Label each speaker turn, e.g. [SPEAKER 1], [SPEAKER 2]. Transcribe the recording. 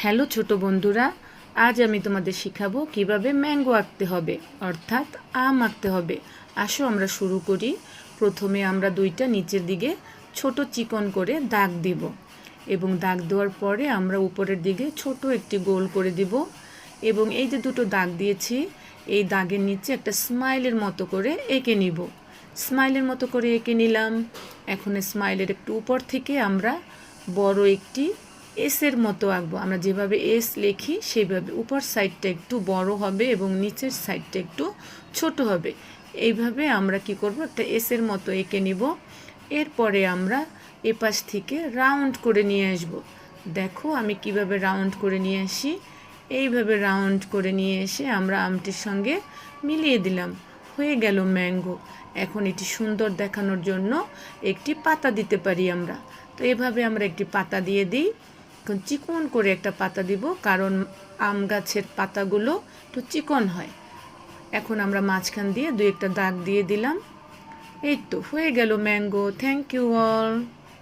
[SPEAKER 1] Hello ছোট বন্ধুরা, আজ আমি তোমাদের শিখাবো কিভাবে ম্যাঙ্গো আঁকতে হবে, অর্থাৎ আম আঁকতে হবে। আসো আমরা শুরু করি। প্রথমে আমরা দুইটা নিচের দিকে ছোট চিকন করে দাগ দিব এবং দাগ দেওয়ার পরে আমরা উপরের দিকে ছোট একটি গোল করে দিব এবং এই যে দুটো দাগ দিয়েছি এই দাগের নিচে একটা স্মাইলের মতো করে এঁকে নিব। স্মাইলের মতো করে এঁকে নিলাম। এখন স্মাইলের একটু উপর থেকে আমরা বড় একটি এসের মতো আঁকবো। আমরা যেভাবে এস লিখি সেইভাবে উপর সাইডটা একটু বড় হবে এবং নিচের সাইডটা একটু ছোট হবে। এইভাবে আমরা কি করব, একটা এসের মতো এঁকে নিব। এরপরে আমরা এপাশ থেকে রাউন্ড করে নিয়ে আসব। দেখো আমি কিভাবে রাউন্ড করে নিয়ে আসি। এইভাবে রাউন্ড করে নিয়ে এসে আমরা আমটির সঙ্গে মিলিয়ে দিলাম। হয়ে গেল ম্যাঙ্গো। এখন এটি সুন্দর দেখানোর জন্য একটি পাতা দিতে পারি আমরা। তো এভাবে আমরা একটি পাতা দিয়ে দিই। এখন চিকন করে একটা পাতা দিব, কারণ আম গাছের পাতাগুলো একটু চিকন হয়। এখন আমরা মাঝখান দিয়ে দুই একটা দাগ দিয়ে দিলাম। এই তো হয়ে গেল ম্যাঙ্গো। Thank you all.